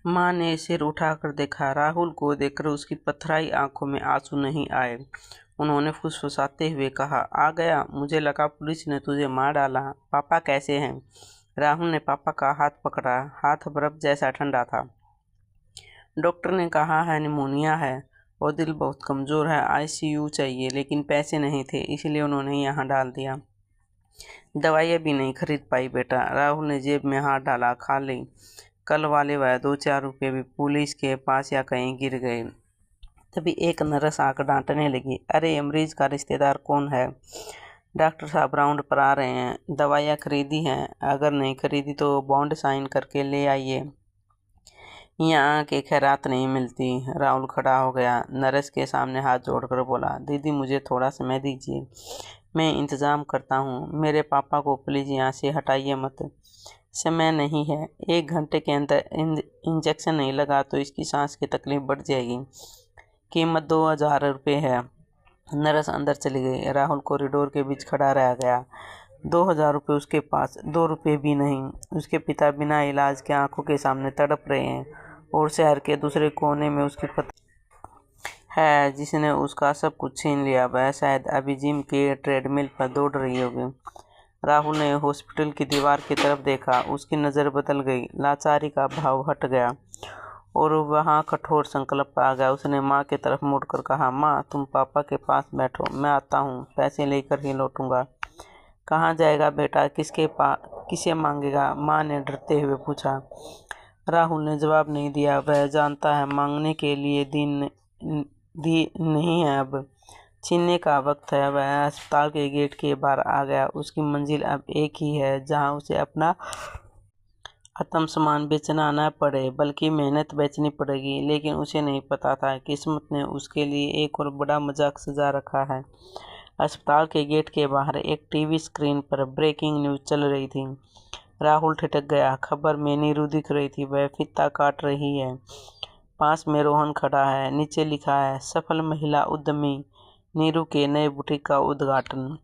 माँ ने सिर उठाकर देखा। राहुल को देखकर उसकी पथराई आंखों में आंसू नहीं आए। उन्होंने फुसफुसाते हुए कहा, आ गया। मुझे लगा पुलिस ने तुझे मार डाला। पापा कैसे हैं? राहुल ने पापा का हाथ पकड़ा। हाथ बर्फ जैसा ठंडा था। डॉक्टर ने कहा है निमोनिया है और दिल बहुत कमज़ोर है, आईसीयू चाहिए, लेकिन पैसे नहीं थे, इसलिए उन्होंने यहाँ डाल दिया। दवाइयाँ भी नहीं खरीद पाई बेटा। राहुल ने जेब में हाथ डाला। खा ली। कल वाले वह 2-4 रुपये भी पुलिस के पास या कहीं गिर गए। तभी एक नर्स आकर डांटने लगी, अरे मरीज का रिश्तेदार कौन है? डॉक्टर साहब राउंड पर आ रहे हैं। दवाइयाँ खरीदी हैं? अगर नहीं खरीदी तो बॉन्ड साइन करके ले आइए। यहाँ के खैरात नहीं मिलती। राहुल खड़ा हो गया। नर्स के सामने हाथ जोड़कर बोला, दीदी मुझे थोड़ा समय दीजिए, मैं इंतज़ाम करता हूँ। मेरे पापा को प्लीज़ यहाँ से हटाइए मत। समय नहीं है, 1 घंटे के अंदर इंजेक्शन नहीं लगा तो इसकी सांस की तकलीफ बढ़ जाएगी। कीमत 2000 रुपये है। नर्स अंदर चली गई। राहुल कॉरिडोर के बीच खड़ा रह गया। 2000 रुपये उसके पास, 2 रुपये भी नहीं। उसके पिता बिना इलाज के आंखों के सामने तड़प रहे हैं और शहर के दूसरे कोने में उसकी पत्नी है जिसने उसका सब कुछ छीन लिया। वह शायद अभी जिम के ट्रेडमिल पर दौड़ रही होगी। राहुल ने हॉस्पिटल की दीवार की तरफ देखा। उसकी नज़र बदल गई। लाचारी का भाव हट गया और वहाँ कठोर संकल्प आ गया। उसने माँ की तरफ मुड़कर कहा, माँ तुम पापा के पास बैठो, मैं आता हूँ, पैसे लेकर ही लौटूंगा। कहाँ जाएगा बेटा? किसे मांगेगा? माँ ने डरते हुए पूछा। राहुल ने जवाब नहीं दिया। वह जानता है मांगने के लिए दी नहीं है, अब छीनने का वक्त है। वह अस्पताल के गेट के बाहर आ गया। उसकी मंजिल अब एक ही है जहाँ उसे अपना आत्मसम्मान बेचना न पड़े, बल्कि मेहनत बेचनी पड़ेगी। लेकिन उसे नहीं पता था किस्मत ने उसके लिए एक और बड़ा मजाक सजा रखा है। अस्पताल के गेट के बाहर एक टीवी स्क्रीन पर ब्रेकिंग न्यूज़ चल रही थी। राहुल ठिठक गया। खबर में नीरू दिख रही थी। वह फीता काट रही है। पास में रोहन खड़ा है। नीचे लिखा है, सफल महिला उद्यमी नीरू के नए बुटीक का उद्घाटन।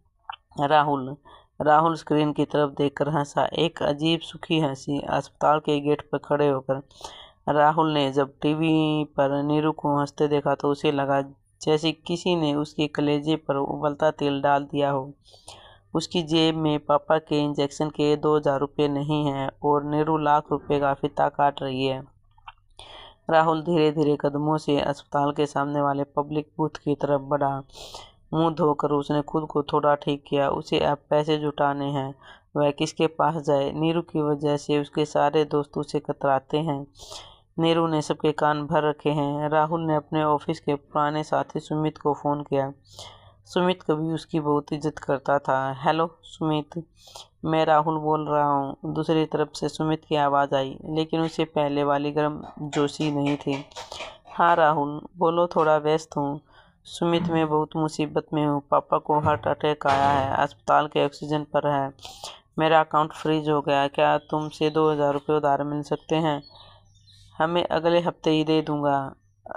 राहुल स्क्रीन की तरफ देखकर हंसा, एक अजीब सुखी हंसी। अस्पताल के गेट पर खड़े होकर राहुल ने जब टीवी पर नीरू को हंसते देखा तो उसे लगा जैसे किसी ने उसके कलेजे पर उबलता तेल डाल दिया हो। उसकी जेब में पापा के इंजेक्शन के 2000 रुपये नहीं हैं और नीरू लाख रुपए का फीता काट रही है। राहुल धीरे धीरे कदमों से अस्पताल के सामने वाले पब्लिक बूथ की तरफ बढ़ा। मुंह धोकर उसने खुद को थोड़ा ठीक किया। उसे अब पैसे जुटाने हैं। वह किसके पास जाए? नीरू की वजह से उसके सारे दोस्त उसे कतराते हैं। नीरू ने सबके कान भर रखे हैं। राहुल ने अपने ऑफिस के पुराने साथी सुमित को फ़ोन किया। सुमित कभी उसकी बहुत इज्जत करता था। हेलो सुमित, मैं राहुल बोल रहा हूँ। दूसरी तरफ से सुमित की आवाज़ आई, लेकिन उसे पहले वाली गर्म जोशी नहीं थी। हाँ राहुल बोलो, थोड़ा व्यस्त हूँ। सुमित, मैं बहुत मुसीबत में हूँ। पापा को हार्ट अटैक आया है, अस्पताल के ऑक्सीजन पर है। मेरा अकाउंट फ्रीज हो गया। क्या तुमसे 2000 रुपये उधार मिल सकते हैं? हमें अगले हफ्ते ही दे दूंगा।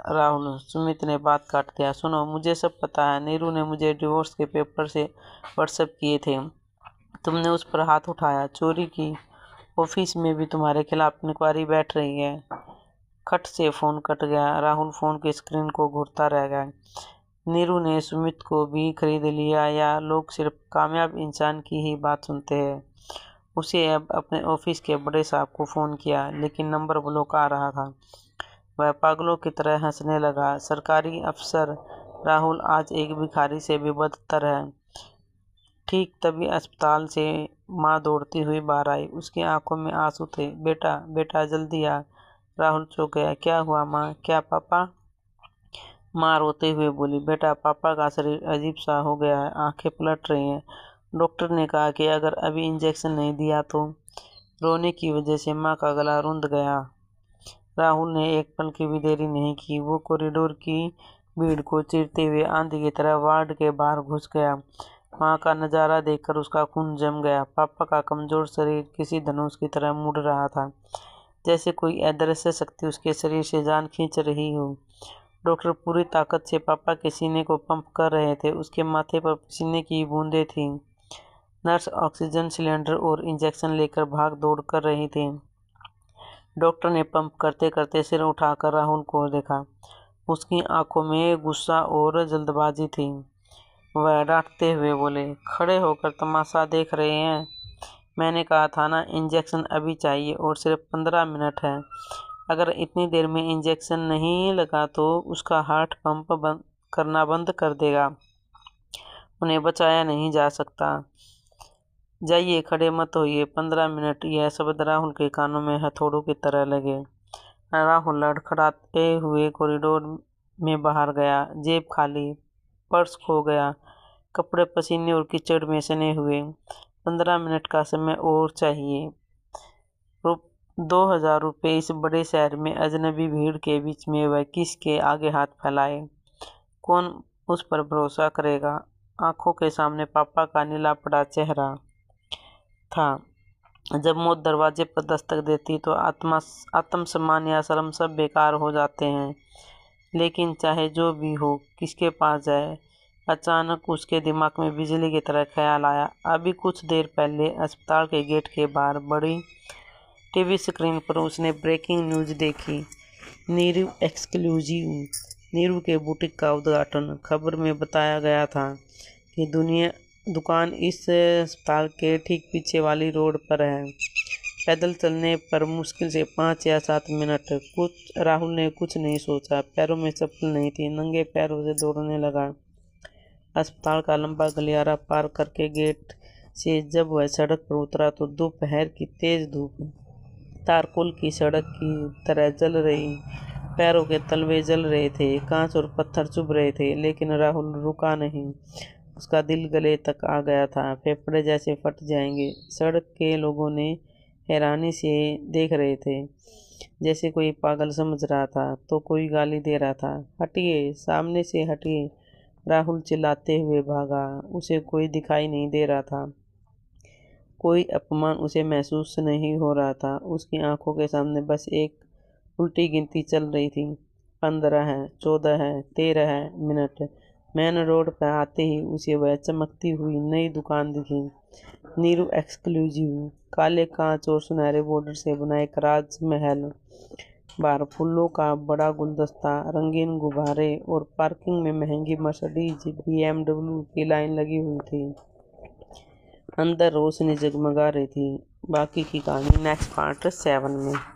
राहुल, सुमित ने बात काट दिया, सुनो मुझे सब पता है। नीरू ने मुझे डिवोर्स के पेपर से व्हाट्सएप किए थे। तुमने उस पर हाथ उठाया, चोरी की। ऑफिस में भी तुम्हारे खिलाफ इंक्वायरी बैठ रही है। खट से फ़ोन कट गया। राहुल फ़ोन की स्क्रीन को घूरता रह गया। नीरू ने सुमित को भी खरीद लिया या लोग सिर्फ कामयाब इंसान की ही बात सुनते हैं? उसे अब अपने ऑफिस के बड़े साहब को फ़ोन किया, लेकिन नंबर ब्लॉक आ रहा था। वह पागलों की तरह हंसने लगा। सरकारी अफसर राहुल आज एक भिखारी से भी बदतर है। ठीक तभी अस्पताल से माँ दौड़ती हुई बाहर आई। उसकी आंखों में आंसू थे। बेटा बेटा जल्दी आ। राहुल चौंक गया। क्या हुआ माँ? क्या पापा? माँ रोते हुए बोली, बेटा पापा का शरीर अजीब सा हो गया है, आंखें पलट रही हैं। डॉक्टर ने कहा कि अगर अभी इंजेक्शन नहीं दिया तो। रोने की वजह से माँ का गला रुंध गया। राहुल ने एक पल की भी देरी नहीं की। वो कॉरिडोर की भीड़ को चीरते हुए आंधी की तरह वार्ड के बाहर घुस गया। माँ का नज़ारा देखकर उसका खून जम गया। पापा का कमजोर शरीर किसी धनुष की तरह मुड़ रहा था, जैसे कोई अदृश्य शक्ति उसके शरीर से जान खींच रही हो। डॉक्टर पूरी ताकत से पापा के सीने को पंप कर रहे थे। उसके माथे पर पसीने की बूंदें थीं। नर्स ऑक्सीजन सिलेंडर और इंजेक्शन लेकर भाग दौड़ कर रही थी। डॉक्टर ने पंप करते करते सिर उठाकर राहुल को देखा। उसकी आंखों में गुस्सा और जल्दबाजी थी। वह डांटते हुए बोले, खड़े होकर तमाशा देख रहे हैं? मैंने कहा था ना, इंजेक्शन अभी चाहिए और सिर्फ 15 मिनट है। अगर इतनी देर में इंजेक्शन नहीं लगा तो उसका हार्ट पंप करना बंद कर देगा। उन्हें बचाया नहीं जा सकता। जाइए, खड़े मत होइए। 15 मिनट, यह शब्द राहुल के कानों में हथौड़ों की तरह लगे। राहुल लड़खड़ाते हुए कॉरिडोर में बाहर गया। जेब खाली, पर्स खो गया, कपड़े पसीने और कीचड़ में सने हुए। 15 मिनट का समय और चाहिए। 2000 रुपये इस बड़े शहर में अजनबी भीड़ के बीच में वह किसके आगे हाथ फैलाए? कौन उस पर भरोसा करेगा? आंखों के सामने पापा का नीला पड़ा चेहरा था। जब मौत दरवाजे पर दस्तक देती तो आत्मसम्मान या शर्म सब बेकार हो जाते हैं। लेकिन चाहे जो भी हो, किसके पास जाए? अचानक उसके दिमाग में बिजली की तरह ख्याल आया। अभी कुछ देर पहले अस्पताल के गेट के बाहर बड़ी टीवी स्क्रीन पर उसने ब्रेकिंग न्यूज देखी। नीरू एक्सक्लूसिव, नीरू के बुटीक का उद्घाटन। खबर में बताया गया था कि दुकान इस अस्पताल के ठीक पीछे वाली रोड पर है। पैदल चलने पर मुश्किल से 5 या 7 मिनट। राहुल ने कुछ नहीं सोचा। पैरों में चप्पल नहीं थी, नंगे पैरों से दौड़ने लगा। अस्पताल का लंबा गलियारा पार करके गेट से जब वह सड़क पर उतरा तो दोपहर की तेज धूप तारकोल की सड़क की तरह जल रही। पैरों के तलवे जल रहे थे, कांच और पत्थर चुभ रहे थे, लेकिन राहुल रुका नहीं। उसका दिल गले तक आ गया था, फेफड़े जैसे फट जाएंगे। सड़क के लोगों ने हैरानी से देख रहे थे, जैसे कोई पागल समझ रहा था तो कोई गाली दे रहा था। हटिए, सामने से हटिए, राहुल चिल्लाते हुए भागा। उसे कोई दिखाई नहीं दे रहा था, कोई अपमान उसे महसूस नहीं हो रहा था। उसकी आंखों के सामने बस एक उल्टी गिनती चल रही थी। 15 है, 14 है, 13 है मिनट। मेन रोड पर आते ही उसे वह चमकती हुई नई दुकान दिखी। नीरू एक्सक्लूसिव। काले कांच और सुनहरे बॉर्डर से बना एक राजमहल। बाहर फूलों का बड़ा गुलदस्ता, रंगीन गुब्बारे और पार्किंग में महंगी मर्सिडीज BMW की लाइन लगी हुई थी। अंदर रोशनी जगमगा रही थी। बाकी की कहानी नेक्स्ट पार्ट 7 में।